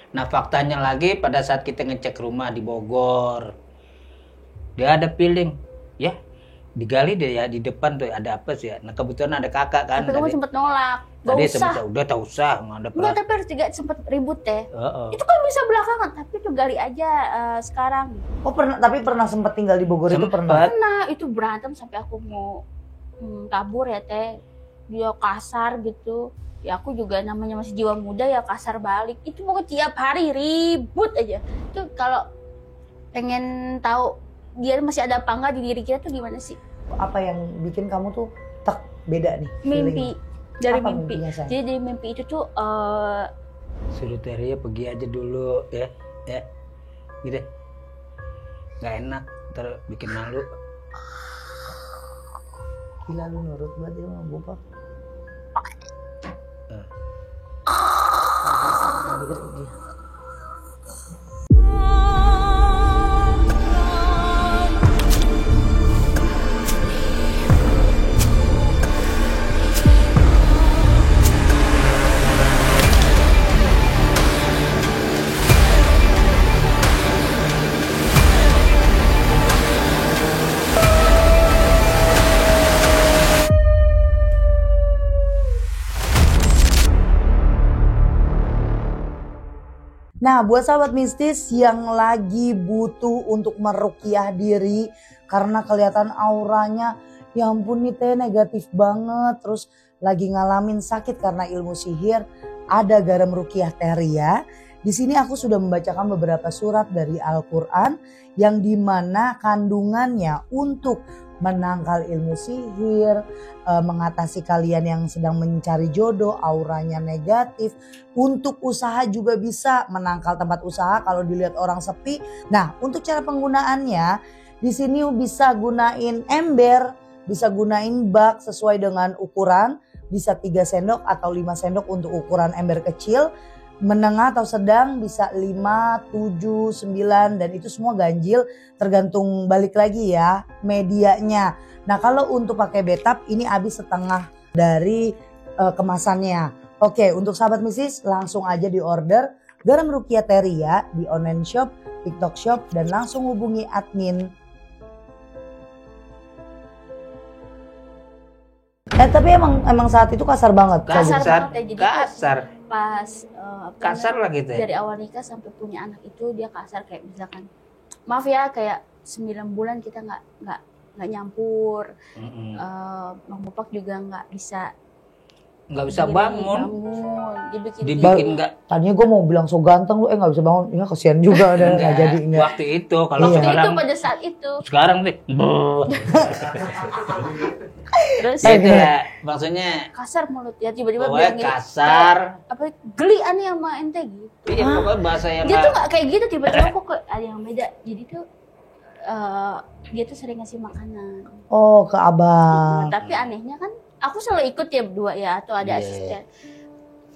Nah faktanya lagi pada saat kita ngecek rumah di Bogor, dia ada feeling, ya digali deh ya di depan tuh ada apa sih ya. Nah kebetulan ada kakak kan. Tapi kamu sempet nolak. Gak Tadi usah. udah tak usah, nggak ada Enggak, tapi harus juga sempet ribut deh. Itu kan bisa belakangan, tapi tuh gali aja sekarang. Oh pernah sempet tinggal di Bogor itu pernah? Pernah, itu berantem sampai aku mau kabur ya teh. Dia kasar gitu. Ya aku juga namanya masih jiwa muda ya kasar balik. Itu pokoknya tiap hari ribut aja. Itu kalau pengen tahu dia masih ada apa enggak di diri kita tuh gimana sih? Apa yang bikin kamu tuh tak beda nih? Mimpi. Dari apa mimpi. Jadi dari mimpi itu tuh suruh Teria pergi aja dulu ya. Gitu. Gak enak, ntar bikin malu. Gila lu nurut banget ya sama bokap. Nah, buat sahabat mistis yang lagi butuh untuk meruqyah diri karena kelihatan auranya, ya ampun nih teh negatif banget, terus lagi ngalamin sakit karena ilmu sihir, ada garam ruqyah Teria. Di sini aku sudah membacakan beberapa surat dari Al-Quran yang dimana kandungannya untuk menangkal ilmu sihir, mengatasi kalian yang sedang mencari jodoh, auranya negatif. Untuk usaha juga bisa menangkal tempat usaha kalau dilihat orang sepi. Nah, untuk cara penggunaannya di sini bisa gunain ember, bisa gunain bak sesuai dengan ukuran, bisa 3 sendok atau 5 sendok untuk ukuran ember kecil. Menengah atau sedang bisa 5, 7, 9 dan itu semua ganjil tergantung balik lagi ya medianya. Nah kalau untuk pakai bathtub ini habis setengah dari kemasannya. Oke untuk sahabat mistis langsung aja di order garam ruqyah Teria di online shop, TikTok shop dan langsung hubungi admin. Tapi emang saat itu kasar banget. Kasar banget ya, jadi kasar. Pas kasar lah gitu ya. Dari awal nikah sampai punya anak itu dia kasar kayak misalkan maaf ya kayak 9 bulan kita nggak nyampur. Bang Bopak juga nggak bisa bangun. Dibikin nggak. Tadinya gue mau bilang so ganteng lu nggak bisa bangun. Ya kasihan juga ada nggak jadi enggak. Waktu itu kalau sekarang itu pada saat itu. Sekarang sih. Terus itu ya maksudnya kasar mulut ya tiba-tiba bilang kasar. Apa geli aneh sama ente gitu. Iya pokoknya bahasa yang dia tuh nggak kayak gitu tiba-tiba kok ada yang beda. Jadi tuh dia tuh sering ngasih makanan. Oh ke abang. Tapi anehnya kan aku selalu ikut ya berdua ya atau ada asisten.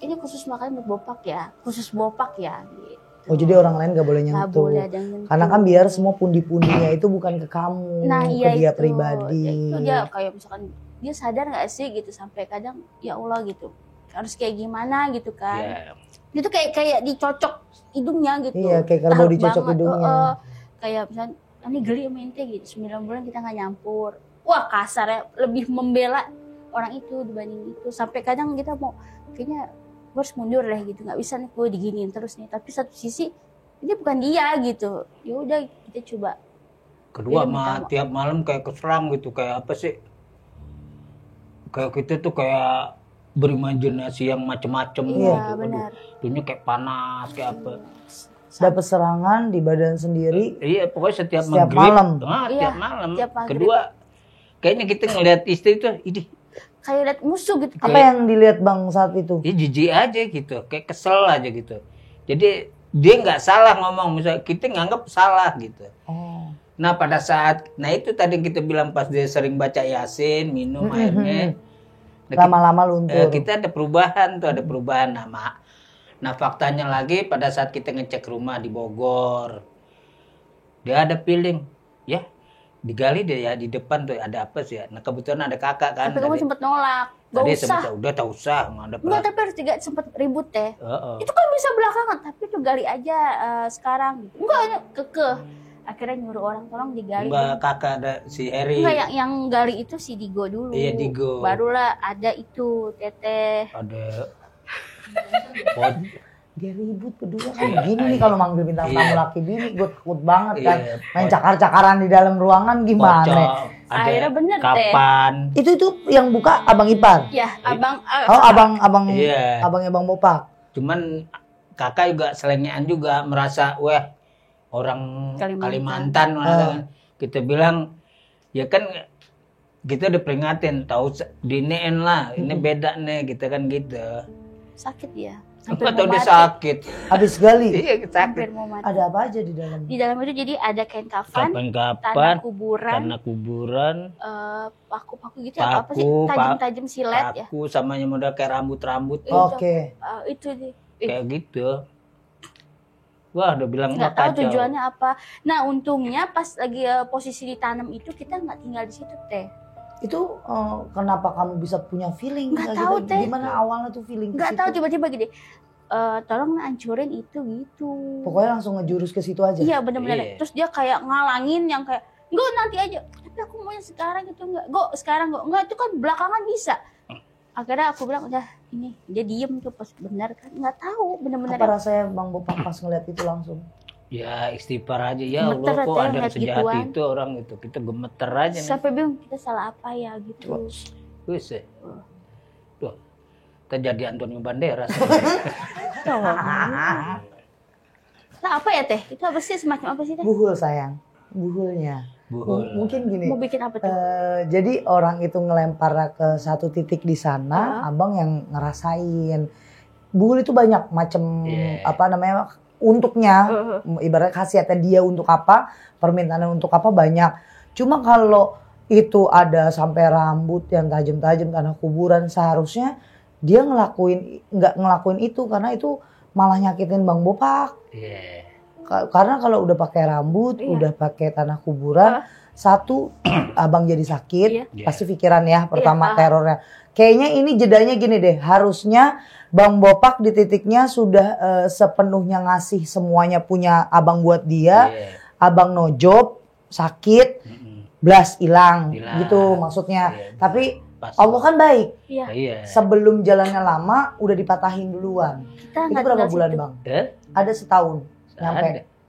Ini khusus makan buat Bopak ya, khusus Bopak ya. Gitu. Oh jadi orang lain gak boleh nyentuh. Gak boleh ada nyentuh. Karena kan biar semua pundi-pundinya itu bukan ke kamu, ke dia pribadi. Ya itu dia kayak misalkan dia sadar nggak sih gitu sampai kadang ya Allah gitu harus kayak gimana gitu kan. Yeah. Itu kayak dicocok hidungnya gitu. Iya kayak kerbau dicocok hidungnya. Kayak misalnya ini geli sama ente gitu 9 bulan kita nggak nyampur. Wah kasar ya lebih membela orang itu dibanding itu sampai kadang kita mau kayaknya gue harus mundur deh gitu nggak bisa nih gue diginiin terus nih tapi satu sisi ini bukan dia gitu ya udah kita coba kedua mah tiap malam kayak keserang gitu kayak apa sih kayak kita tuh kayak berimajinasi yang macem-macem iya, gitu benar. Dunia kayak panas kayak apa dapat serangan di badan sendiri iya pokoknya setiap malam tiap malam kedua kayaknya kita ngelihat istri tuh ini kayak lihat musuh gitu. Apa yang dilihat bang saat itu? Ya jijik aja gitu, kayak kesel aja gitu. Jadi dia nggak salah ngomong, misalnya kita nganggap salah gitu. Oh. Nah pada saat, nah itu tadi kita bilang pas dia sering baca Yasin, minum airnya. Lama-lama luntur. Kita ada perubahan tuh, ada perubahan nama. Nah faktanya lagi pada saat kita ngecek rumah di Bogor, dia ada feeling, ya. Digali deh ya di depan tuh ada apa sih ya. Nah kebetulan ada kakak kan. Tapi kamu sempet nolak. Gak Tadi usah. sempat udah tak usah, nggak ada Enggak, tapi harus juga sempat ribut teh. Heeh. Itu kan bisa belakangan, tapi tuh gali aja sekarang. Enggak, kekeh. Akhirnya nyuruh orang tolong digali. Enggak, kakak ada si Eri. Enggak, yang gali itu si Digo dulu. Iya, Digo. Barulah ada itu Teteh. Ada Dia ribut berdua kan gini nih kalau manggil bintang tamu laki bini gue takut banget kan. Iya. Main cakar-cakaran di dalam ruangan gimana? pocong, ada Akhirnya bener, Teh. kapan. Itu yang buka abang ipar. Ya, abang. Oh abang Iya. abangnya bang Bopak. Cuman kakak juga selengean juga merasa wah orang Kalimantan. Kalimantan. Kita bilang ya kan kita udah peringatin tahu dinein lah ini beda nih kita kan gitu. Sakit ya. Apa tahu mau dia mati. sakit. Habis gali. Iya Hampir sakit. mau mati. Ada apa aja di dalam? Di dalam itu jadi ada kain kafan, Kapan-kapan tanah kuburan, karena kuburan paku-paku gitu ya, apa sih? Paku, Tajam-tajam silet ya. aku sama yang model kayak rambut-rambut Oke. Itu deh. kayak gitu. Wah udah bilang Nggak wah, tahu kacau. tujuannya apa. Nah, untungnya pas lagi posisi ditanam itu kita nggak tinggal di situ, Teh. Itu kenapa kamu bisa punya feeling? Nggak kayak tahu, gitu? Teh. Gimana awalnya tuh feeling? ke Nggak situ? tahu tiba-tiba gini. Tolong hancurin itu gitu. Pokoknya langsung ngejurus ke situ aja. Iya, benar-benar. Iya. Terus dia kayak ngalangin yang kayak, "Gue nanti aja." Tapi aku maunya sekarang gitu enggak. "Go, sekarang go." Enggak, itu kan belakangan bisa. Akhirnya aku bilang, "Udah, ini." Dia diem tuh pas benar kan. Nggak tahu benar-benar. Apa rasanya Bang Bopak pas ngeliat itu langsung? Ya istighfar aja ya Gemeter Allah kok aja ada ngeliat sejahat gituan. itu orang itu kita gemeter aja nih. Sampai bingung kita salah apa ya gitu. Wis tuh kita jadi Antonio Banderas. Nah, apa ya, Teh? Itu apa sih, semacam apa sih, Teh? Buhul sayang, buhulnya. Buhul. Mungkin gini. Mau bikin apa tuh? Jadi orang itu ngelempar ke satu titik di sana, abang yang ngerasain. Buhul itu banyak macam Iya. apa namanya untuknya, ibarat khasiatnya dia untuk apa, permintaannya untuk apa banyak. Cuma kalau itu ada sampai rambut yang tajam-tajam tanah kuburan, seharusnya dia nggak ngelakuin itu karena itu malah nyakitin Bang Bopak. Iya. Karena kalau udah pakai rambut, Iya. udah pakai tanah kuburan, satu abang jadi sakit, Iya. pasti pikiran ya pertama Iya. terornya. Kayaknya ini jedanya gini deh, harusnya Bang Bopak di titiknya sudah sepenuhnya ngasih semuanya punya abang buat dia, Iya. abang no job, sakit, blas hilang, Hilang. gitu maksudnya. Iya. Tapi Pas. Allah kan baik, Iya. Iya. sebelum jalannya lama udah dipatahin duluan. Kita Itu nggak berapa tinggal bulan situ. Bang? Eh? Ada setahun,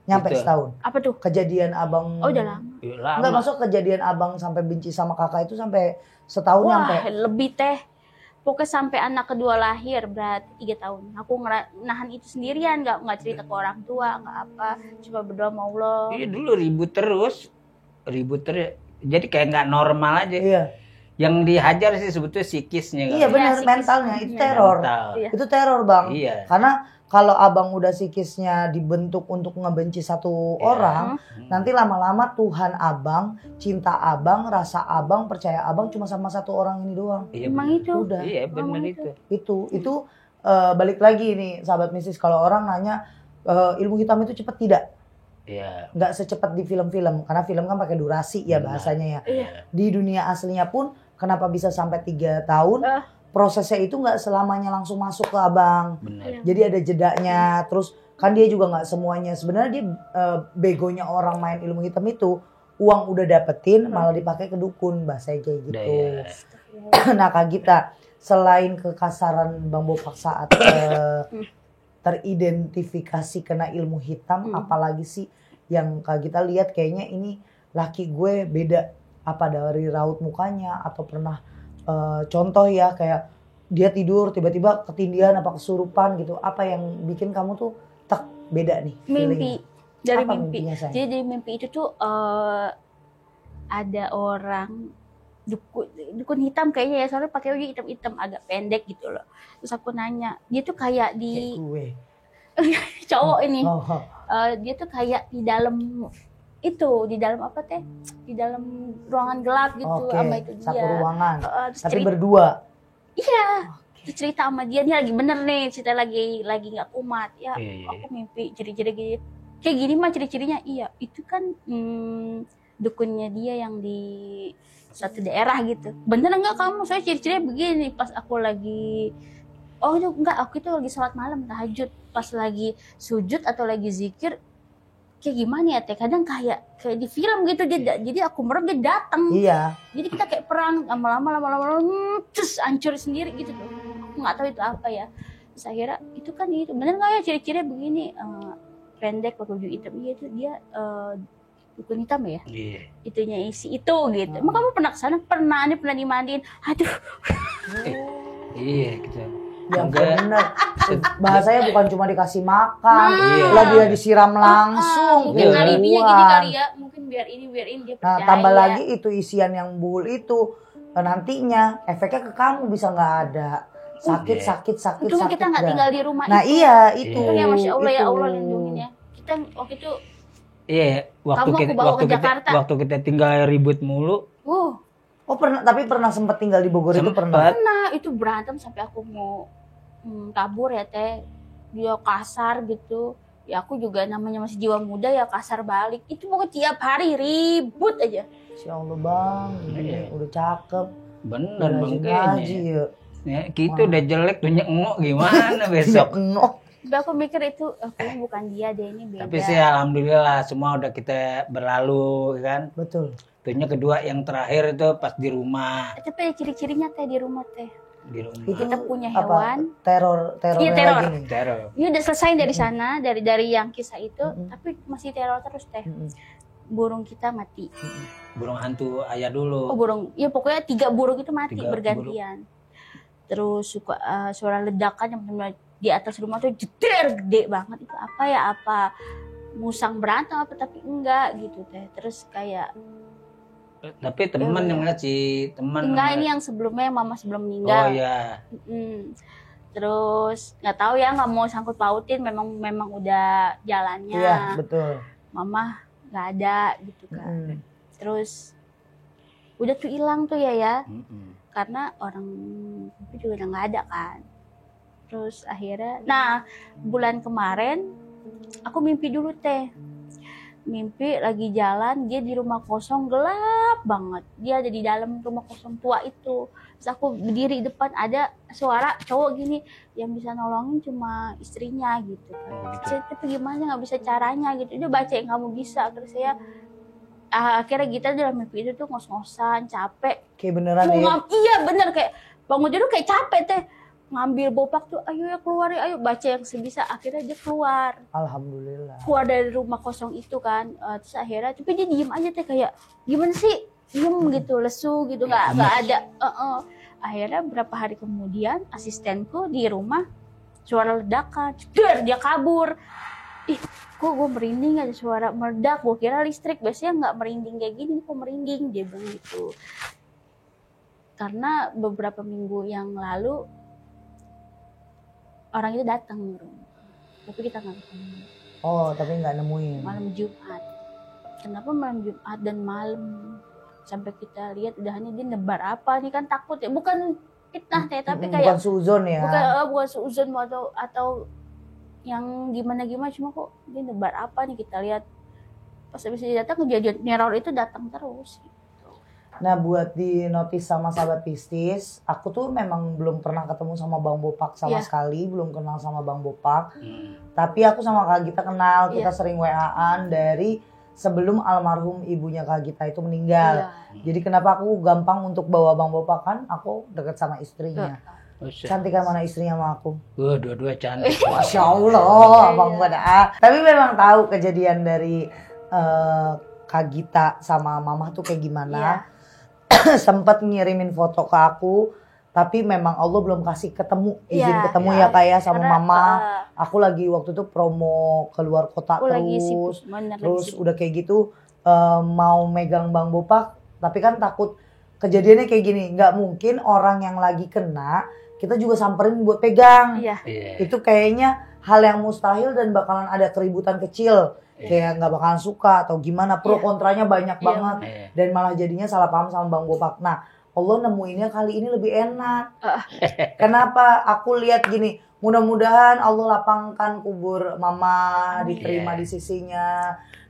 nyampe Gitu. setahun. Apa tuh? Kejadian abang Oh, udah lama. Ya, lama. enggak masuk kejadian abang sampai benci sama kakak itu sampai setahun Wah, nyampe. lebih, Teh. Pokoknya sampai anak kedua lahir berarti 3 tahun. Aku nahan itu sendirian, nggak cerita ke orang tua, nggak apa. Cuma berdoa sama Allah. Iya dulu ribut terus. Jadi kayak nggak normal aja. Iya. Yang dihajar sih sebetulnya psikisnya. kan? Iya benar psikis. mentalnya itu Iya. teror. Mental. Iya. Itu teror, Bang. Iya. Karena kalau abang udah psikisnya dibentuk untuk ngebenci satu Iya. orang, Hmm. nanti lama-lama Tuhan abang, cinta abang, rasa abang, percaya abang cuma sama satu orang ini doang. Iya, Emang bener. itu. Udah. Iya benar Emang itu. Itu balik lagi nih sahabat mistis, kalau orang nanya ilmu hitam itu cepat tidak? Iya. Nggak secepat di film-film, karena film kan pakai durasi ya Benar. bahasanya ya. Iya. Di dunia aslinya pun kenapa bisa sampai 3 tahun, prosesnya itu nggak selamanya langsung masuk ke abang. Benar. Iya. Jadi ada jedanya, terus kan dia juga nggak semuanya. Sebenarnya dia begonya orang main ilmu hitam itu, uang udah dapetin malah dipakai ke dukun, bahasanya kayak gitu. Udah, ya. Nah Kak Gita, selain kekasaran Bang Bopak saat teridentifikasi kena ilmu hitam, apalagi sih yang Kak Gita lihat kayaknya ini laki gue beda, apa dari raut mukanya atau pernah contoh ya kayak dia tidur tiba-tiba ketindihan apa kesurupan gitu, apa yang bikin kamu tuh tak beda nih Mimpi. feelingnya? Dari Apa mimpi. mimpinya, sayang? Jadi dari mimpi itu tuh ada orang dukun hitam kayaknya ya, soalnya pakai baju hitam-hitam agak pendek gitu loh. Terus aku nanya, dia tuh kayak Kayak di gue. cowok ini. Oh, Dia tuh kayak di dalam itu, di dalam apa teh? Di dalam ruangan gelap gitu oke, sama itu dia. satu ruangan. Terus Tapi cerita, berdua. iya. Terus cerita sama dia, ini lagi bener nih, cerita lagi nggak kumat. Ya, Iya. aku mimpi ciri-ciri gini. Kayak gini mah ciri-cirinya, iya. Itu kan dukunnya dia yang di satu daerah gitu. Bener enggak kamu? Saya ciri-cirinya begini. Pas aku lagi, oh enggak, aku itu lagi sholat malam tahajud. Pas lagi sujud atau lagi zikir, kayak gimana ya teh? Kadang kayak di film gitu dia. Jadi aku merem dia datang. Iya. Jadi kita kayak perang lama-lama terus hancur sendiri gitu tuh. Aku nggak tahu itu apa ya. Terus akhirnya itu kan itu bener nggak ya ciri-cirinya begini, pendek pakai baju hitam. Iya itu dia dukun hitam ya. Iya. Itunya isi itu gitu. Emang kamu pernah kesana? Pernah, ini pernah dimandiin. Aduh. Iya gitu. Yang Enggak. bener. Bahasanya bukan cuma dikasih makan, Iya. lah dia disiram langsung. Mungkin Iya. alibinya gini kali ya. Mungkin biar ini dia Nah, percaya. tambah lagi itu isian yang buhul itu nantinya efeknya ke kamu bisa nggak ada sakit. Cuma kita nggak dah. tinggal di rumah Nah itu. iya itu. Itu ya Masya Allah ya itu. Allah lindungin ya. Kita waktu itu Iya, waktu Kamu aku kita bawa waktu ke kita Jakarta. waktu kita tinggal ribut mulu. Oh pernah sempat tinggal di Bogor itu pernah. Pernah itu berantem sampai aku mau kabur ya teh. Dia kasar gitu. Ya aku juga namanya masih jiwa muda ya kasar balik. Itu pokoknya tiap hari ribut aja. Ya Allah bang, Iya. udah cakep. Bener Rajin makanya. ngaji ya. Ya, kita udah jelek tuh nyengok gimana besok. Enok. Tapi aku mikir itu kayaknya bukan dia deh, ini beda. Tapi sih alhamdulillah semua udah kita berlalu kan. Betul. Tentunya kedua yang terakhir itu pas di rumah. Tapi ada ciri-cirinya teh di rumah teh. Di rumah. Itu Kita punya apa? hewan. Teror Iya, teror. lagi nih. Teror. Ini udah selesai dari sana, dari yang kisah itu, tapi masih teror terus teh. Burung kita mati. Burung hantu ayah dulu. Oh burung, ya pokoknya 3 burung itu mati 3 bergantian. Terus suka suara ledakan yang benar-benar di atas rumah tuh jeder gede banget. Itu apa ya, apa musang berantem apa, tapi enggak gitu teh. Terus kayak Tapi teman yang ngasih, teman. enggak, ini yang sebelumnya yang mama sebelum Oh meninggal. ya. Terus nggak tahu ya, nggak mau sangkut pautin, memang udah jalannya. Iya betul. Mama nggak ada gitu kan. Mm. Terus udah tuh hilang tuh ya. Mm-mm. Karena orang itu juga udah nggak ada kan. Terus akhirnya, nah bulan kemarin aku mimpi dulu teh. Mimpi lagi jalan, dia di rumah kosong gelap banget. Dia ada di dalam rumah kosong tua itu. Terus aku berdiri di depan, ada suara cowok gini, yang bisa nolongin cuma istrinya gitu kan. Oh, gitu. Saya, tapi gimana nggak bisa caranya gitu. Dia baca yang kamu bisa. Terus saya akhirnya kita dalam mimpi itu tuh ngos-ngosan, capek. Kayak beneran Mau ya. iya bener, kayak bangun tidur kayak capek teh. Ngambil bopak tuh, ayo ya keluar ya, ayo baca yang sebisa. Akhirnya dia keluar Alhamdulillah. dari rumah kosong itu kan. Terus akhirnya, tapi dia diem aja teh, kayak gimana sih, diem gitu, lesu gitu, nggak ada. Akhirnya berapa hari kemudian asistenku di rumah suara ledakan, jeder, dia kabur. Ih, kok gue merinding, ada suara meledak, gue kira listrik, biasanya nggak merinding kayak gini, kok merinding, dia bilang gitu. Karena beberapa minggu yang lalu orang itu datang ke rumah, tapi kita nggak ketemu. Oh tapi nggak nemuin. Malam Jumat. Kenapa malam Jumat dan malam? Sampai kita lihat udahannya dia nebar apa nih, kan takut ya, bukan fitnah teh, tapi Bukan kayak suzon ya. bukan seuzon atau yang gimana cuma kok dia nebar apa nih, kita lihat pas habis dia datang, kejadian neror itu datang terus. Nah buat di notis sama sahabat Pistis, aku tuh memang belum pernah ketemu sama Bang Bopak sama Iya. sekali, belum kenal sama Bang Bopak. Mm. Tapi aku sama Kak Gita kenal, kita Iya. sering WA-an dari sebelum almarhum ibunya Kak Gita itu meninggal. Iya. Jadi kenapa aku gampang untuk bawa Bang Bopak, kan aku deket sama istrinya. Buset. Cantik kan mana istrinya sama aku. Dua-dua cantik. Masya Allah, Iya. Bang Bada. Tapi memang tahu kejadian dari Kak Gita sama Mama tuh kayak gimana. Iya. Sempat ngirimin foto ke aku, tapi memang Allah belum kasih izin Iya, ketemu iya. ya kayak sama Karena, Mama. Aku lagi waktu itu promo keluar kota aku lagi sibuk, terus, bener, lagi terus sibuk. udah kayak gitu mau megang Bang Bopak, tapi kan takut kejadiannya kayak gini. Nggak mungkin orang yang lagi kena kita juga samperin buat pegang. Iya. Iya. Itu kayaknya hal yang mustahil dan bakalan ada keributan kecil. Kayak nggak bakalan suka atau gimana, pro Iya. kontranya banyak Iya. banget. Iya. Dan malah jadinya salah paham sama Bang Bopak. Nah, Allah nemuinnya kali ini lebih enak. Kenapa? Aku lihat gini, mudah-mudahan Allah lapangkan kubur Mama, Amin. diterima Iya. di sisinya,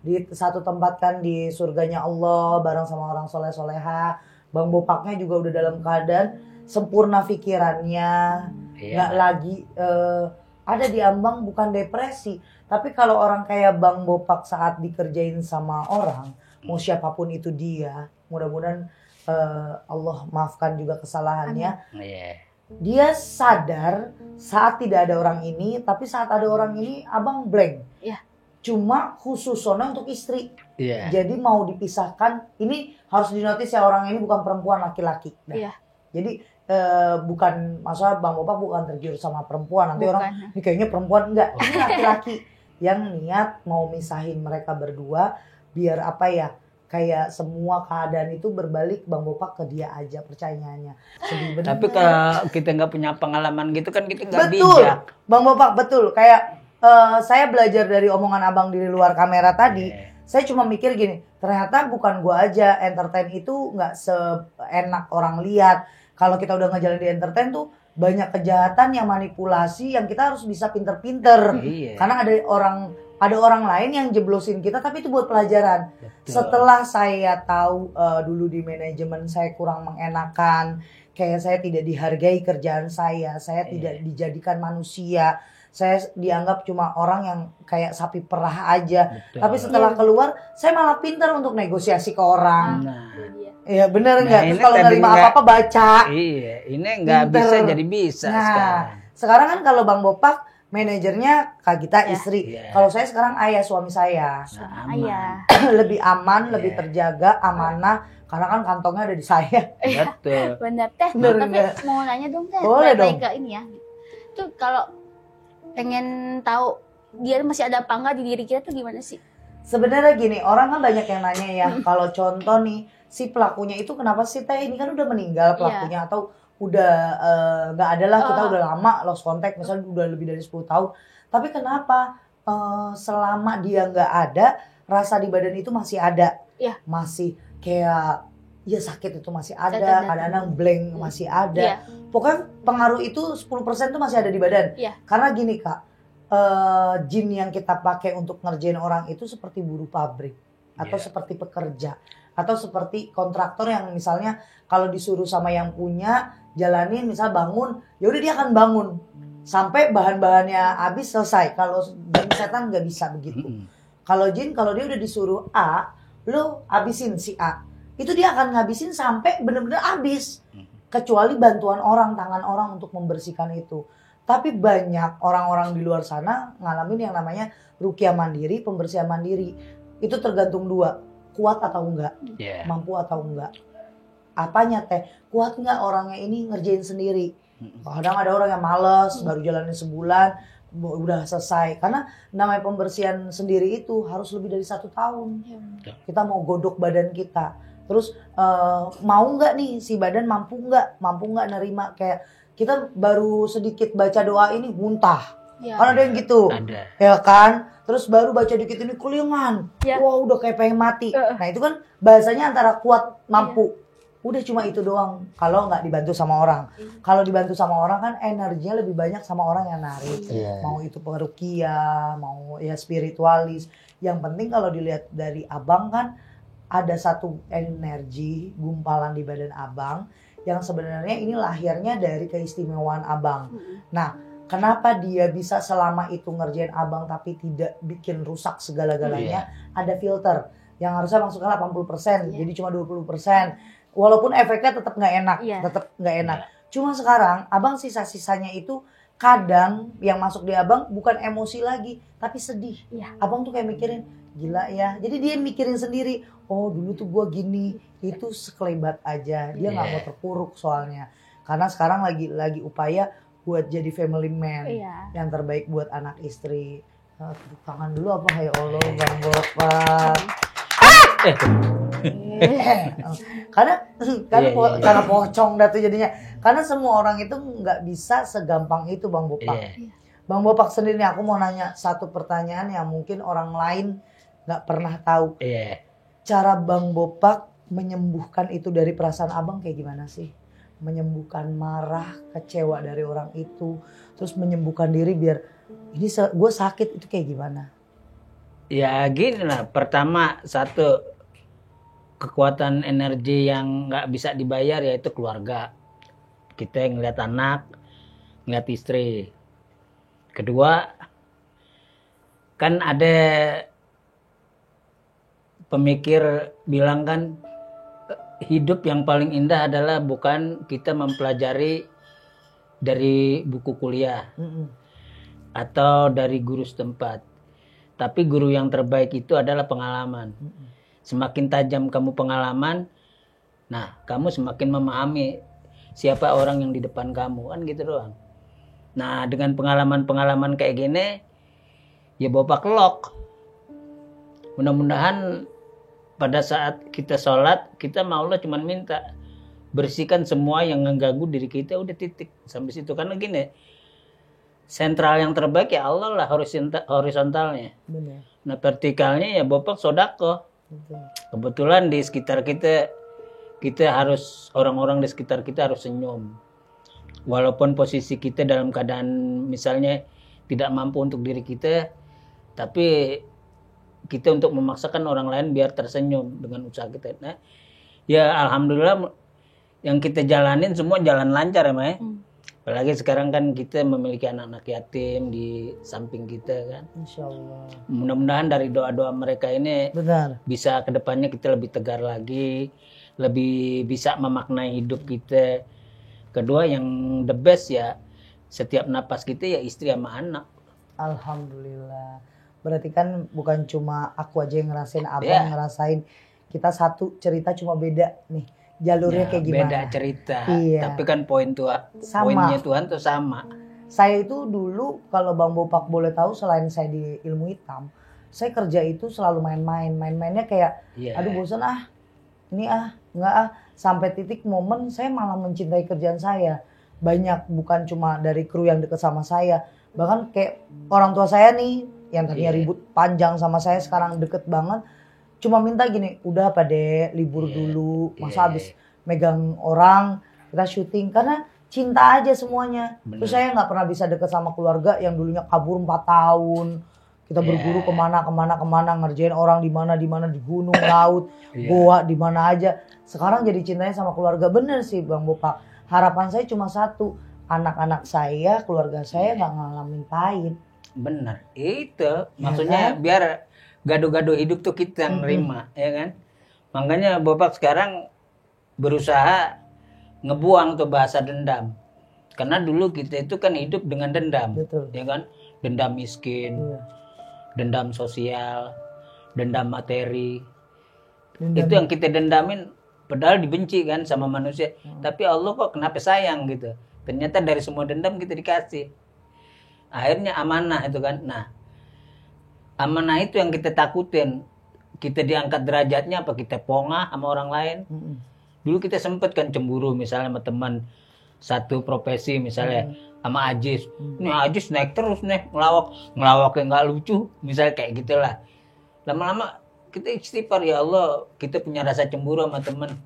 di satu tempatkan di surganya Allah bareng sama orang soleh-soleha. Bang Bopaknya juga udah dalam keadaan sempurna pikirannya, nggak lagi ada di ambang bukan depresi. Tapi kalau orang kayak Bang Bopak saat dikerjain sama orang, mau siapapun itu dia, mudah-mudahan Allah maafkan juga kesalahannya. Dia sadar saat tidak ada orang ini, tapi saat ada orang ini abang blank. Cuma khusus soalnya untuk istri. Jadi mau dipisahkan, ini harus dinotis ya, orang ini bukan perempuan, laki-laki. Jadi bukan, masalah Bang Bopak bukan tergiur sama perempuan. Nanti orang, ini kayaknya perempuan. Enggak, ini laki-laki yang niat mau misahin mereka berdua. Biar apa ya, kayak semua keadaan itu berbalik Bang Bopak ke dia aja, percayanya. Tapi kalau kita nggak punya pengalaman gitu kan kita nggak betul, bijak. Bang Bopak, betul. Kayak saya belajar dari omongan abang di luar kamera tadi. Saya cuma mikir gini, ternyata bukan gua aja, entertain itu nggak seenak orang lihat. Kalau kita udah ngejalanin di entertain tuh banyak kejahatan yang manipulasi yang kita harus bisa pinter-pinter. Karena ada orang lain yang jeblosin kita, tapi itu buat pelajaran. Setelah saya tahu dulu di manajemen saya kurang mengenakan, kayak saya tidak dihargai kerjaan saya tidak dijadikan manusia. Saya dianggap cuma orang yang kayak sapi perah aja. Tapi setelah keluar, saya malah pintar untuk negosiasi ke orang. Iya bener nggak? Terus kalau nerima apa-apa baca. Ini nggak bisa jadi bisa sekarang kan kalau Bang Bopak manajernya Kak Gita istri. Kalau saya sekarang ayah, suami saya. Lebih aman, lebih terjaga, amanah. Karena kan kantongnya ada di saya. Betul. Bener Teh. Tapi mau nanya dong Teh. Boleh dong. Ke ini ya. Tuh kalau pengen tahu dia masih ada apa enggak di diri kita tuh gimana sih? Sebenarnya gini, orang kan banyak yang nanya ya, kalau contoh nih, si pelakunya itu kenapa sih Teh, ini kan udah meninggal pelakunya atau udah nggak ada lah, kita udah lama lost contact, misalnya udah lebih dari 10 tahun. Tapi kenapa selama dia nggak ada, rasa di badan itu masih ada? Masih kayak, ya sakit itu masih ada, kadang-kadang blank masih ada. Pokoknya pengaruh itu 10% tuh masih ada di badan. Karena gini Kak, jin yang kita pakai untuk ngerjain orang itu seperti buruh pabrik. Atau seperti pekerja. Atau seperti kontraktor yang misalnya kalau disuruh sama yang punya, jalanin misal bangun, ya udah dia akan bangun. Sampai bahan-bahannya habis selesai. Kalau jin setan nggak bisa begitu. Kalau jin, kalau dia udah disuruh A, lo habisin si A. Itu dia akan ngabisin sampai benar-benar habis. Kecuali bantuan orang, tangan orang untuk membersihkan itu. Tapi banyak orang-orang di luar sana ngalamin yang namanya ruqyah mandiri, pembersihan mandiri. Itu tergantung dua, kuat atau enggak, mampu atau enggak. Apanya Teh? Kuat enggak orangnya ini ngerjain sendiri. Kadang ada orang yang males, baru jalanin sebulan, udah selesai. Karena namanya pembersihan sendiri itu harus lebih dari 1 tahun. Kita mau godok badan kita. Terus mau nggak nih si badan mampu nggak nerima, kayak kita baru sedikit baca doa ini muntah, kan ada yang gitu, ya kan? Terus baru baca dikit ini kelingan, wah udah kayak pengen mati. Nah itu kan bahasanya antara kuat mampu, udah cuma itu doang. Kalau nggak dibantu sama orang, kalau dibantu sama orang kan energinya lebih banyak sama orang yang narik. Mau itu peruqyah, mau ya spiritualis. Yang penting kalau dilihat dari abang kan, ada satu energi gumpalan di badan abang yang sebenarnya ini lahirnya dari keistimewaan abang. Nah, kenapa dia bisa selama itu ngerjain abang tapi tidak bikin rusak segala-galanya? Ada filter yang harusnya masukkan 80%, jadi cuma 20%. Walaupun efeknya tetap nggak enak, Cuma sekarang abang sisa-sisanya itu kadang yang masuk di abang bukan emosi lagi, tapi sedih. Abang tuh kayak mikirin, gila ya. Jadi dia mikirin sendiri, oh dulu tuh gua gini, itu sekelebat aja. Dia nggak mau terpuruk soalnya. Karena sekarang lagi upaya buat jadi family man yang terbaik buat anak istri. Tepuk tangan dulu apa, ya Allah Bang Bopak. Karena pocong dah tuh jadinya. Karena semua orang itu nggak bisa segampang itu Bang Bopak. Bang Bopak sendiri, aku mau nanya satu pertanyaan yang mungkin orang lain nggak pernah tahu. Cara Bang Bopak menyembuhkan itu dari perasaan abang kayak gimana sih? Menyembuhkan marah, kecewa dari orang itu, terus menyembuhkan diri biar ini gue sakit, itu kayak gimana? Ya gini lah, pertama satu, kekuatan energi yang nggak bisa dibayar yaitu keluarga. Kita yang ngeliat anak, ngeliat istri. Kedua, kan ada pemikir bilang kan hidup yang paling indah adalah bukan kita mempelajari dari buku kuliah atau dari guru setempat, tapi guru yang terbaik itu adalah pengalaman. Semakin tajam kamu pengalaman, nah kamu semakin memahami siapa orang yang di depan kamu, kan gitu doang. Nah dengan pengalaman-pengalaman kayak gini, ya bawa kelok. Mudah-mudahan pada saat kita sholat, kita mau Allah cuma minta bersihkan semua yang mengganggu diri kita, udah titik sampai situ. Karena gini, sentral yang terbaik ya Allah lah, horizontalnya. Benar. Nah vertikalnya ya bapak sodako. Kebetulan di sekitar kita harus, orang-orang di sekitar kita harus senyum. Walaupun posisi kita dalam keadaan misalnya tidak mampu untuk diri kita, tapi kita untuk memaksakan orang lain biar tersenyum dengan usaha kita. Nah, ya alhamdulillah yang kita jalanin semua jalan lancar ya, Mai. Apalagi sekarang kan kita memiliki anak-anak yatim di samping kita kan. Insya Allah. Mudah-mudahan dari doa-doa mereka ini Benar. bisa kedepannya kita lebih tegar lagi, lebih bisa memaknai hidup kita. Kedua yang the best ya, setiap napas kita ya istri sama anak. Alhamdulillah. Berarti kan bukan cuma aku aja yang ngerasain, abang Ya. ngerasain. Kita satu cerita cuma beda nih. Jalurnya Ya, kayak gimana. beda cerita. Iya. Tapi kan Sama. poinnya Tuhan tuh sama. Saya itu dulu kalau Bang Bopak boleh tahu, selain saya di ilmu hitam, saya kerja itu selalu main-main. Main-mainnya kayak Iya. aduh bosan ah. Ini ah, enggak ah. Sampai titik momen saya malah mencintai kerjaan saya. Banyak, bukan cuma dari kru yang deket sama saya. Bahkan kayak orang tua saya nih yang tadinya Iya. ribut panjang sama saya sekarang deket banget. Cuma minta gini, udah Pade libur Iya. dulu. Masa Iya. habis megang orang kita syuting, karena cinta aja semuanya. Bener. Terus saya nggak pernah bisa deket sama keluarga yang dulunya kabur 4 tahun. Kita berburu kemana ngerjain orang di mana di gunung, laut, Iya. goa, di mana aja. Sekarang jadi cintanya sama keluarga. Bener sih Bang Bopak. Harapan saya cuma satu, anak-anak saya, keluarga saya nggak ngalamin pahit. Bener. Itu maksudnya biar gaduh-gaduh hidup tuh kita yang nerima, ya kan? Makanya Bapak sekarang berusaha ngebuang tuh bahasa dendam. Karena dulu kita itu kan hidup dengan dendam, Betul. ya kan? Dendam miskin, Iya. dendam sosial, dendam materi. Dendam. Itu yang kita dendamin, padahal dibenci kan sama manusia. Tapi Allah kok kenapa sayang gitu. Ternyata dari semua dendam kita dikasih. Akhirnya amanah itu kan. Nah, amanah itu yang kita takutin. Kita diangkat derajatnya apa kita pongah sama orang lain. Dulu kita sempet kan cemburu misalnya sama teman satu profesi misalnya sama Ajis. Ini Ajis naik terus nih, ngelawak yang nggak lucu misalnya kayak gitulah. Lama-lama kita istighfar, ya Allah, kita punya rasa cemburu sama teman.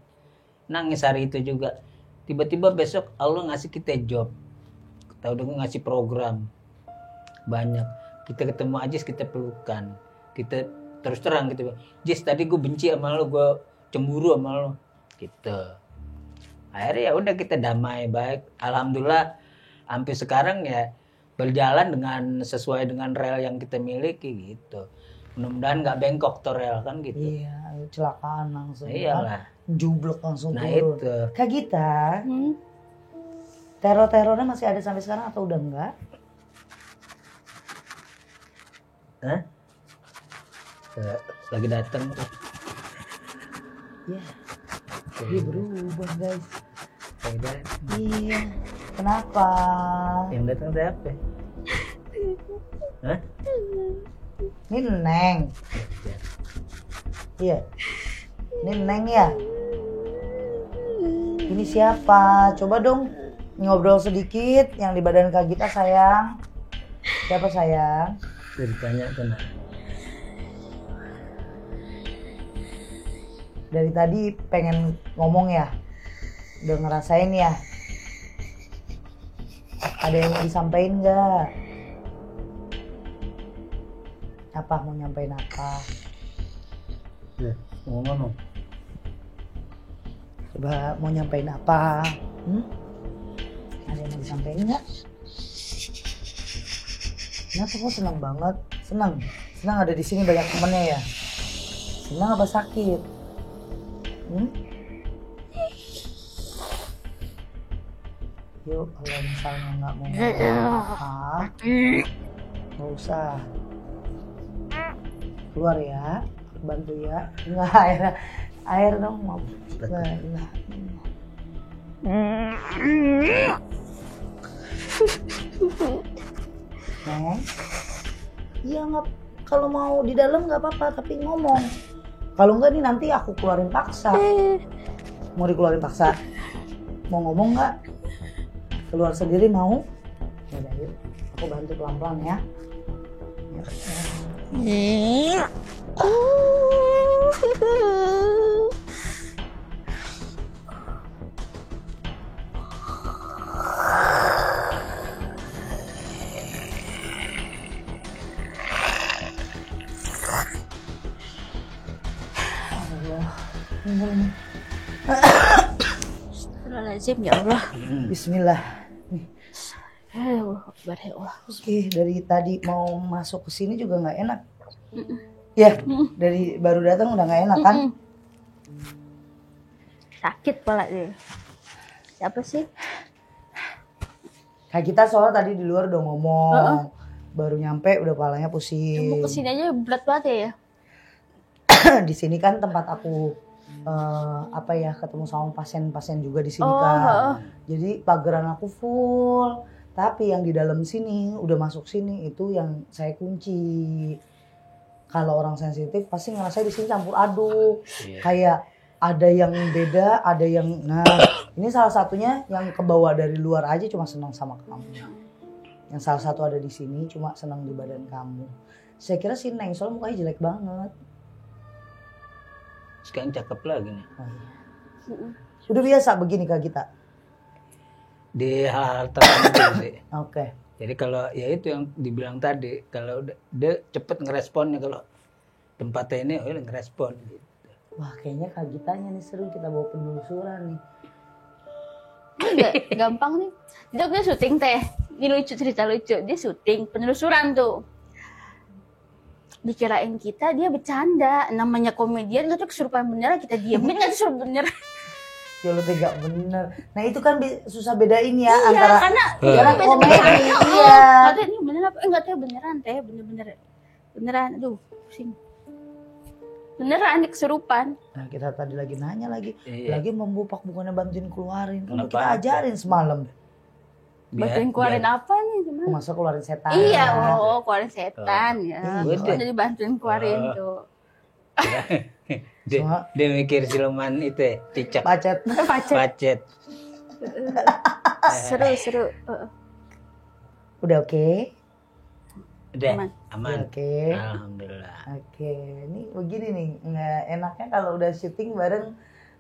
Nangis hari itu juga. Tiba-tiba besok Allah ngasih kita job. Tahu dong, ngasih program. Banyak. Kita ketemu Ajis, kita pelukan. Kita terus terang gitu. Jis, tadi gue benci sama lo, gue cemburu sama lo. Gitu. Akhirnya ya udah kita damai baik. Alhamdulillah sampai sekarang ya berjalan dengan sesuai dengan rel yang kita miliki gitu. Mudah-mudahan nggak bengkok tuh rel kan gitu. Iya, kecelakaan langsung. Iyalah. Jublek langsung Nah turun. itu. Kak Gita, teror-terornya masih ada sampai sekarang atau udah enggak? Hah? Lagi datang. Iya. Dia berubah guys. Udah. Iya. Kenapa? Yang datang siapa? Hah? Ini Neng. Iya. Ini Neng ya. Ini siapa? Coba dong ngobrol sedikit yang di badan Kak Gita sayang. Siapa sayang? Ditanya tenang. Dari tadi pengen ngomong ya. Udah ngerasain ya. Ada yang mau disampaikan nggak? Apa mau nyampein apa? Mau ngomong? Coba mau nyampein apa? Ada yang mau disampaikan nggak? Kenapa kok senang banget? Senang ada di sini banyak temennya ya. Senang apa sakit? Yuk, kalau misalnya nggak mau apa, nggak usah. Keluar ya, bantu ya. Enggak, air dong mau. Enggak. Neng, iya nggak. Kalau mau di dalam nggak apa-apa, tapi ngomong. Kalau nggak nih nanti aku keluarin paksa. Mau dikeluarin paksa? Mau ngomong nggak? Keluar sendiri mau? Yaudah yuk, aku bantu pelan-pelan ya. Astagfirullahaladzim, ya Allah. Bismillah. Akbar, ya Allah. Oke, dari tadi mau masuk ke sini juga nggak enak. Ya, dari baru datang udah nggak enak kan? Sakit pala deh. Siapa sih? Kayak kita soalnya tadi di luar udah ngomong, baru nyampe udah palanya pusing. Mau kesini aja berat banget ya. Di sini kan tempat aku ketemu sama pasien-pasien juga di sini kan. Jadi pageran aku full. Tapi yang di dalam sini udah masuk sini itu yang saya kunci. Kalau orang sensitif pasti ngerasa di sini campur aduk. Kayak ada yang beda, ada yang ini salah satunya yang kebawa dari luar aja cuma senang sama kamu. Yang salah satu ada di sini cuma senang di badan kamu. Saya kira si Neng soalnya mukanya jelek banget. Sekarang cakep lagi nih. Udah biasa begini Kak kita. Di hal tertentu sih. Oke. Jadi kalau ya itu yang dibilang tadi, kalau dia cepet ngeresponnya, kalau tempatnya ini ngerespon gitu. Wah kayaknya Kak Gitanya nih seru, kita bawa penelusuran nih. Enggak, gampang nih. Dia syuting teh. Ini lucu, cerita lucu. Dia syuting penelusuran tuh. Dikirain kita dia bercanda. Namanya komedian nggak tuh kesurupan beneran, kita diemin nggak tuh kesurupan beneran. Ya lu tega bener. Nah itu kan susah bedain ya Iya, antara karena komedi. Iya. Ada ini beneran apa? Enggak teh beneran teh, bener-bener. Beneran, aduh, pusing. Beneran dia kesurupan. Nah kita tadi lagi nanya lagi. Iya. Lagi membupak bukannya bantuin keluarin. Kan Kenapa? kita ajarin semalam. Bantuin keluarin apa nih? Gimana? Masa keluarin setan. Iya, keluarin setan ya. Iya. Jadi bantuin keluarin tuh. Dia mikir siluman itu ya, cicak. Pacet. Pacet. Seru. Udah oke? Udah aman. Oke. Alhamdulillah. Oke, ini begini nih, nggak enaknya kalau udah syuting bareng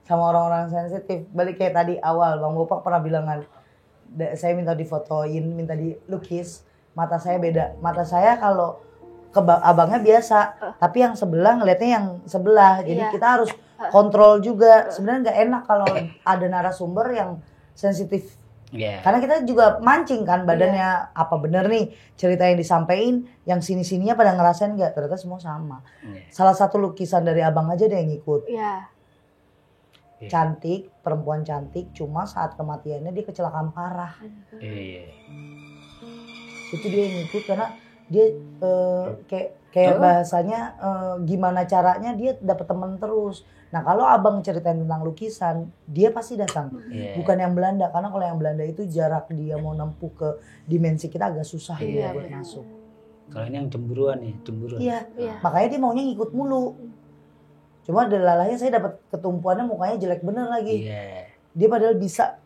sama orang-orang sensitif. Balik kayak tadi awal, Bang Bopak pernah bilang kan, saya minta difotoin, minta dilukis, mata saya beda. Mata saya kalau ke abangnya biasa, tapi yang sebelah ngelihatnya yang sebelah. Jadi Iya. kita harus kontrol juga. Sebenarnya nggak enak kalau ada narasumber yang sensitif. Iya. Karena kita juga mancing kan badannya, apa bener nih cerita yang disampaikan, yang sini-sininya pada ngerasain nggak, ternyata semua sama. Salah satu lukisan dari abang aja deh yang ngikut. Iya. Cantik, perempuan cantik, cuma saat kematiannya dia kecelakaan parah. Iya. Itu dia yang ngikut karena dia kayak bahasanya gimana caranya dia dapat teman terus. Nah kalau abang ceritain tentang lukisan, dia pasti datang. Iya. Bukan yang Belanda, karena kalau yang Belanda itu jarak dia mau nempuh ke dimensi kita agak susah dia buat masuk. Kalau ini yang cemburuan nih, cemburuan. Iya, Iya. makanya dia maunya ngikut mulu. Cuma delalahnya saya dapat ketumpuannya mukanya jelek bener lagi. Iya. Dia padahal bisa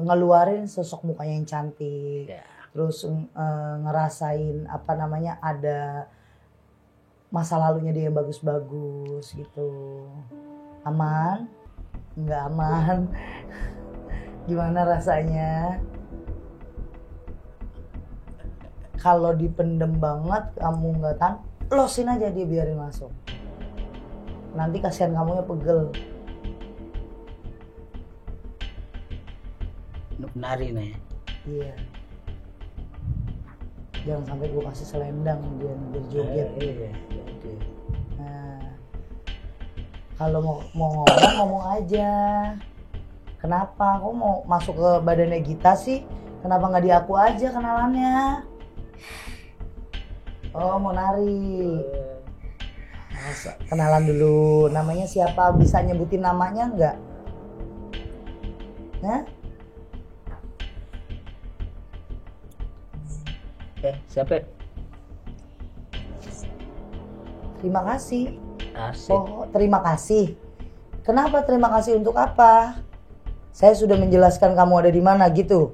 ngeluarin sosok mukanya yang cantik. Iya. Terus ngerasain apa namanya, ada masa lalunya dia yang bagus-bagus gitu. Aman? Nggak aman? Gimana rasanya? Kalau dipendem banget kamu nggak tahan, losin aja dia, biarin masuk. Nanti kasihan kamunya pegel. nari nih. Iya. Jangan sampai gue kasih selendang dia biar joget. Iya. Nah, kalau mau ngomong aja. Kenapa? Kok mau masuk ke badannya Gita sih? Kenapa nggak di aku aja kenalannya? Oh, mau nari. Kenalan dulu. Namanya siapa? Bisa nyebutin namanya nggak? Hah? Siapa? Terima kasih. Asik. Oh, terima kasih. Kenapa terima kasih untuk apa? Saya sudah menjelaskan kamu ada di mana gitu.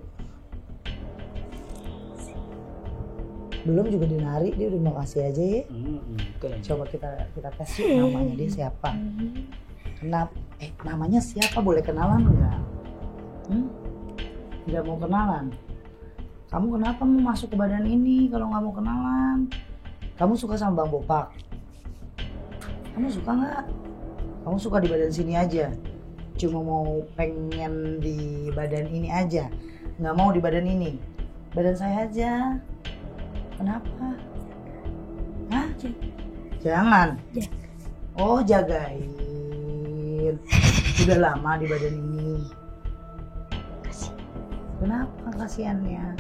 Belum juga dinari, dia udah mau kasih aja ya. Coba kita tes yuk namanya dia siapa. Kenapa? Namanya siapa? Boleh kenalan nggak? Nggak mau kenalan. Kamu kenapa mau masuk ke badan ini kalau nggak mau kenalan? Kamu suka sama Bang Bopak? Kamu suka nggak? Kamu suka di badan sini aja? Cuma mau pengen di badan ini aja? Nggak mau di badan ini? Badan saya aja. Kenapa? Hah? Jangan. Oh, jagain. Udah lama di badan ini. Kenapa kasihannya?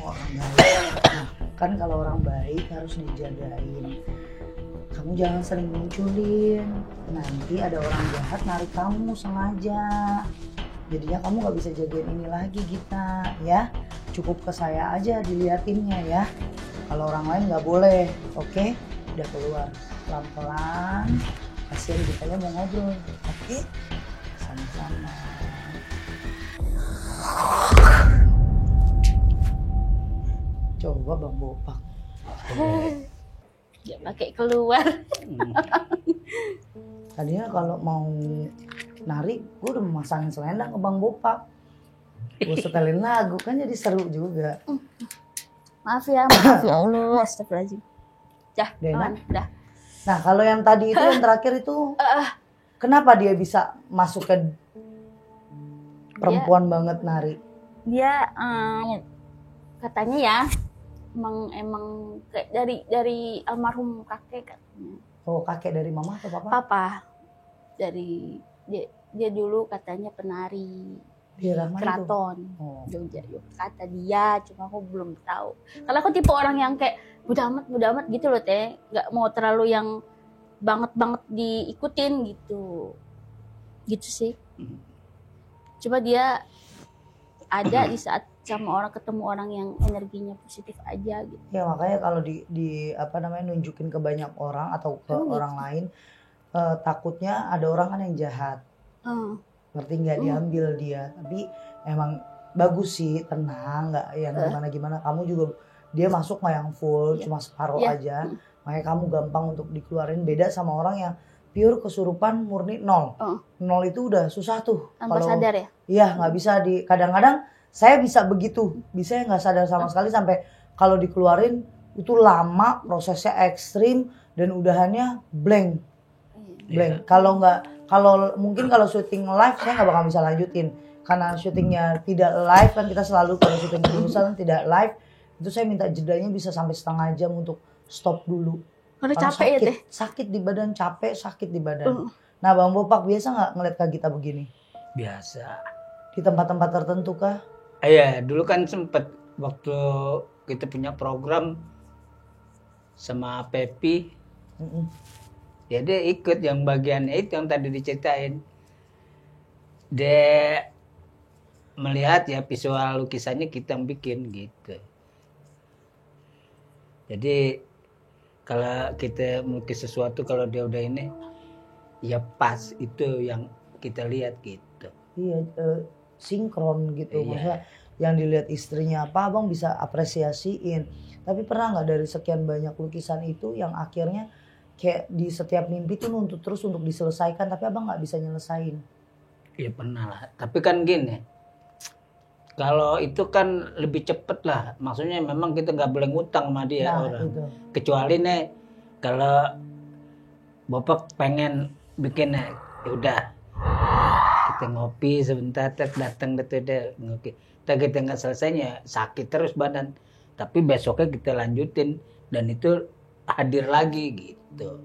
Orang baik. Nah, kan kalau orang baik harus dijagain. Kamu jangan sering munculin. Nanti ada orang jahat narik kamu sengaja. Jadinya kamu gak bisa jagain ini lagi Gita, ya. Cukup ke saya aja diliatinnya ya. Kalau orang lain gak boleh, oke? Udah keluar pelan-pelan. Kasihan Gitanya mau ngobrol, oke? Sama-sama. Coba Bang Bopak. Ya pakai keluar. Tadinya kalau mau nari, gue udah memasangin selendang ke Bang Bopak. Gue setelin lagu, kan jadi seru juga. Maaf ya Allah, astagfirullahaladzim. Dah, Dena? dah. Nah kalau yang tadi itu, yang terakhir itu, kenapa dia bisa masuk ke perempuan banget nari? Dia katanya ya, emang kayak dari almarhum kakek katanya. Oh, kakek dari mama atau papa? Papa. Dari dia dulu katanya penari di Daerah mana keraton itu? Oh. Jogja. Kata dia, cuma aku belum tahu. Karena aku tipe orang yang kayak bodo amat gitu loh teh, nggak mau terlalu yang banget diikutin gitu sih. Coba dia ada di saat sama orang, ketemu orang yang energinya positif aja gitu. Ya makanya kalau di apa namanya nunjukin ke banyak orang atau ke orang lain, takutnya ada orang kan yang jahat. Ngerti nggak, diambil dia. Tapi emang bagus sih, tenang, nggak yang gimana kamu juga, dia masuk nggak yang full, cuma separuh aja. Makanya kamu gampang untuk dikeluarin. Beda sama orang yang pure kesurupan murni nol. Nol itu udah susah tuh. Tanpa sadar ya? Iya, nggak bisa kadang-kadang saya bisa begitu, bisa nggak sadar sama sekali sampai kalau dikeluarin itu lama, prosesnya ekstrim dan udahannya blank. Kalau mungkin kalau syuting live saya nggak bakal bisa lanjutin karena syutingnya tidak live kan, kita selalu kalau syuting produser tidak live itu saya minta jedanya bisa sampai setengah jam untuk stop dulu. Karena capek ya teh. Sakit di badan, capek, sakit di badan. Nah Bang Bopak biasa nggak ngeliat Kak Gita begini? Biasa. Di tempat-tempat tertentu kah? Iya, dulu kan sempet waktu kita punya program sama Pepi. Ya dia ikut yang bagiannya itu yang tadi diceritain. Dia melihat ya visual lukisannya kita yang bikin gitu. Jadi kalau kita melukis sesuatu, kalau dia udah ini ya pas itu yang kita lihat gitu. Iya, sinkron gitu. Maksudnya yang dilihat istrinya apa abang bisa apresiasiin. Tapi pernah nggak dari sekian banyak lukisan itu yang akhirnya kayak di setiap mimpi tuh nuntut terus untuk diselesaikan tapi abang nggak bisa nyelesain? Iya pernah lah. Tapi kan gini, kalau itu kan lebih cepet lah. Maksudnya memang kita nggak boleh ngutang sama dia orang. Itu. Kecuali nih kalau Bapak pengen bikin ya udah Kita ngopi sebentar, datang deh ngopi. Kita nggak selesainya sakit terus badan. Tapi besoknya kita lanjutin dan itu hadir lagi gitu.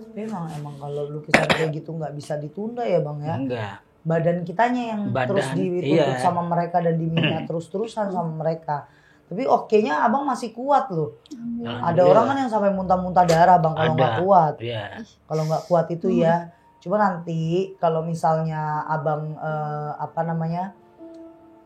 Tapi emang kalau lukisan kayak gitu nggak bisa ditunda ya Bang ya? Enggak. Badan kitanya yang terus dituntut sama mereka dan diminta terus-terusan sama mereka. Tapi oke-nya abang masih kuat loh. Ada orang kan yang sampai muntah-muntah darah bang kalau nggak kuat. Yeah. Kalau nggak kuat itu ya. Coba nanti kalau misalnya abang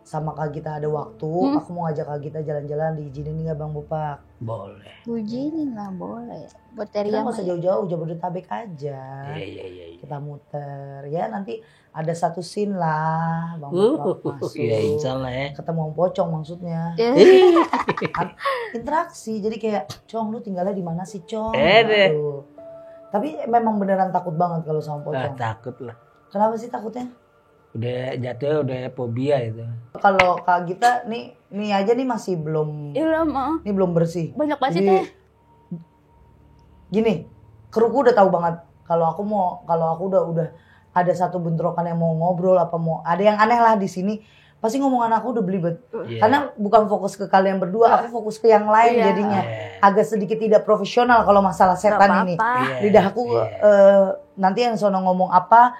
sama Kak Gita ada waktu, aku mau ngajak Kak Gita jalan-jalan, diizinin nggak Bang Bopak? Boleh. Izinin lah boleh. Buat Kita yang nggak usah jauh-jauh, Jabodetabek aja. Iya. Kita muter ya, nanti ada satu scene lah Bang Bopak masuk. Iya insyaallah ya. Ketemu Om Pocong maksudnya. Interaksi, jadi kayak Cong lu tinggalnya di mana sih Cong? Gitu. Tapi memang beneran takut banget kalau sama Pocong. Takut lah. Kenapa sih takutnya? Udah jatuhnya udah fobia itu. Kalau Kak Gita nih aja nih masih belum. Iya Ini belum bersih. Banyak pasti teh. Gini, kruku udah tahu banget kalau aku udah ada satu bentrokan yang mau ngobrol apa mau ada yang aneh lah di sini. Pasti ngomongan aku udah belibet. Karena bukan fokus ke kalian berdua, aku fokus ke yang lain jadinya. Agak sedikit tidak profesional kalau masalah setan ini. Lidah aku nanti yang sono ngomong apa,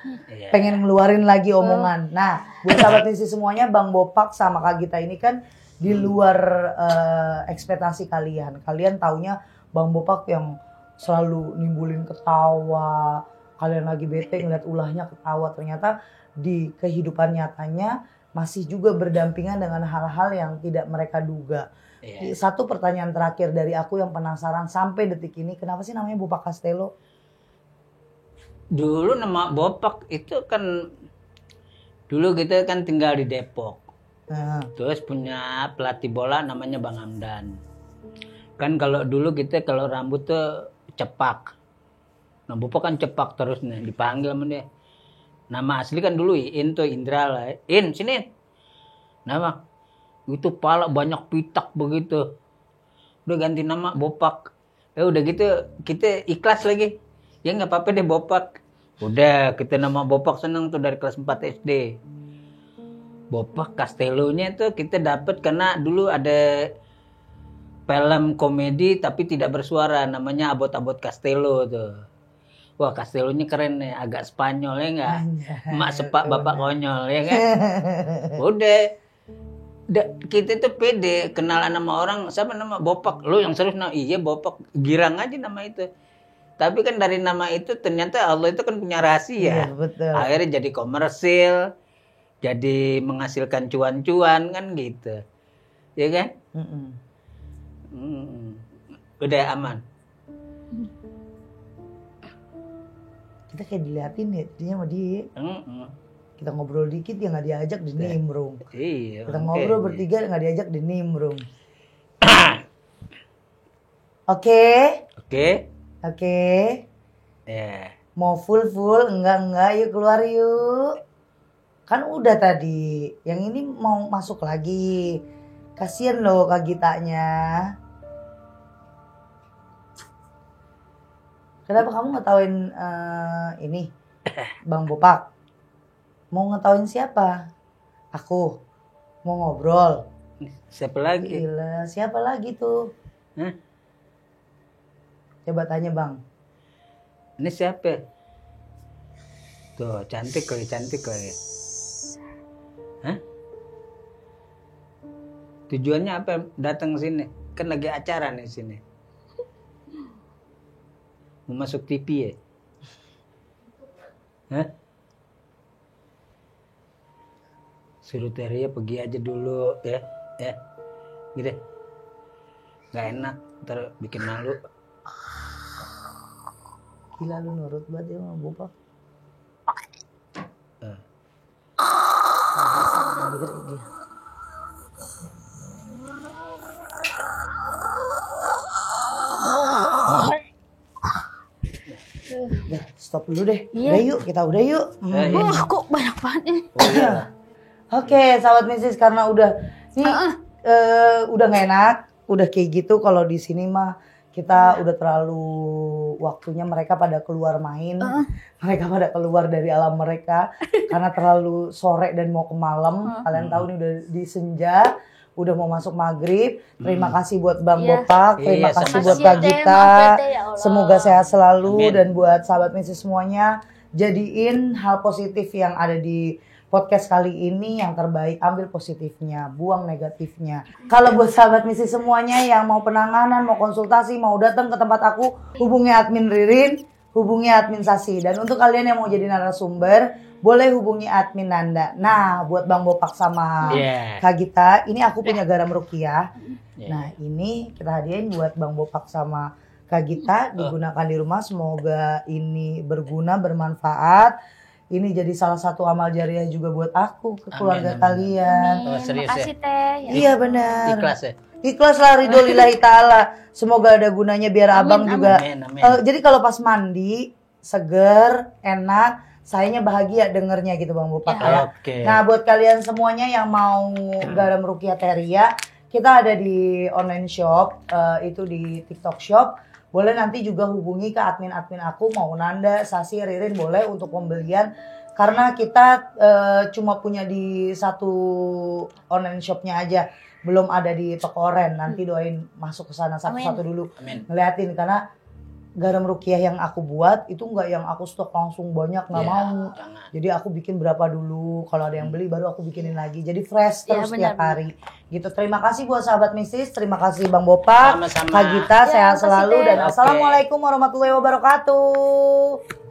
pengen ngeluarin lagi omongan. Nah, buat sahabat misi semuanya, Bang Bopak sama Kak Gita ini kan di luar ekspektasi kalian. Kalian taunya Bang Bopak yang selalu nimbulin ketawa. Kalian lagi bete ngeliat ulahnya ketawa. Ternyata di kehidupan nyatanya masih juga berdampingan dengan hal-hal yang tidak mereka duga. Satu pertanyaan terakhir dari aku yang penasaran sampai detik ini, kenapa sih namanya Bopak Castello? Dulu nama Bopak itu kan, dulu kita kan tinggal di Depok. Terus punya pelatih bola namanya Bang Hamdan. Kan kalau dulu kita kalau rambut tuh cepak. Nah Bopak kan cepak terus nih, dipanggil sama dia. Nama asli kan dulu In tuh Indra lah. In, sini. Nama. Itu pala banyak pitak begitu. Udah ganti nama Bopak. Udah gitu kita ikhlas lagi. Ya nggak apa-apa deh Bopak. Udah kita nama Bopak seneng tuh dari kelas 4 SD. Bopak Castello-nya tuh kita dapat karena dulu ada film komedi tapi tidak bersuara namanya Abot-Abot Castello tuh. Wah Castello-nya keren nih, agak Spanyol ya enggak? Mak sepak bapak konyol ya kan? Udah. Kita tuh pede kenalan nama orang, siapa nama Bopak. Lu yang serius nah, iya Bopak, girang aja nama itu. Tapi kan dari nama itu ternyata Allah itu kan punya rahasia. Betul. Akhirnya jadi komersil, jadi menghasilkan cuan-cuan kan gitu. Ya kan? Udah aman. Kita kayak diliatin ya, dia sama dia. Kita ngobrol dikit ya nggak diajak di nimbrung. Iya. Kita ngobrol bertiga nggak diajak di nimbrung. Oke. Mau full enggak yuk keluar yuk. Kan udah tadi. Yang ini mau masuk lagi. Kasian loh Kak Gitanya. Kenapa kamu ngetawain ini Bang Bopak? Mau ngetawain siapa? Aku. Mau ngobrol. Siapa lagi? Gila, siapa lagi tuh? Coba tanya Bang. Ini siapa? Tuh cantik kali. Tujuannya apa datang sini? Kan lagi acara nih sini. Mau masuk TV ya? Suruh Teria pergi aja dulu ya. Gitu. Gak enak, ntar bikin malu. Gila lu nurut banget ya sama Bopak. Udah, stop dulu deh. Udah yuk, udah yuk. Kok banyak banget ini. Oke, sahabat misis, karena udah nggak enak, udah kayak gitu kalau di sini mah kita udah terlalu waktunya mereka pada keluar main, mereka pada keluar dari alam mereka karena terlalu sore dan mau ke malam. Kalian tahu nih udah di senja, udah mau masuk maghrib. Terima kasih buat Bang Bopak, terima kasih buat Kak Gita. Semoga sehat selalu. Dan buat sahabat misi semuanya, jadiin hal positif yang ada di podcast kali ini yang terbaik, ambil positifnya, buang negatifnya. Kalau buat sahabat misi semuanya yang mau penanganan, mau konsultasi, mau datang ke tempat aku, hubungi admin Ririn, hubungi admin Sasi. Dan untuk kalian yang mau jadi narasumber, boleh hubungi admin Nanda. Nah, buat Bang Bopak sama Kak Gita, ini aku punya garam rukiah. Nah, ini kita hadiahin buat Bang Bopak sama Kak Gita, digunakan di rumah. Semoga ini berguna, bermanfaat. Ini jadi salah satu amal jariah juga buat aku ke keluarga kalian. Terima kasih Teh. Iya benar. Ikhlas ya. Ikhlas lah, ridho lillahi ta'ala. Semoga ada gunanya biar abang juga. Jadi kalau pas mandi seger, enak, sayanya bahagia dengernya gitu Bang Bopak ya. Nah buat kalian semuanya yang mau garam rukiah Teria, kita ada di online shop, itu di TikTok shop. Boleh nanti juga hubungi ke admin-admin aku, mau Nanda, Sasi, Ririn boleh untuk pembelian. Karena kita cuma punya di satu online shopnya aja. Belum ada di toko oren. Nanti doain masuk ke sana satu-satu dulu. Ngeliatin karena garam rukiah yang aku buat itu enggak yang aku stok langsung banyak, nggak mau. Jadi aku bikin berapa dulu. Kalau ada yang beli baru aku bikinin lagi. Jadi fresh terus tiap hari. Gitu. Terima kasih buat sahabat mistis. Terima kasih Bang Bopak. Kak Gita sehat selalu dan assalamualaikum warahmatullahi wabarakatuh.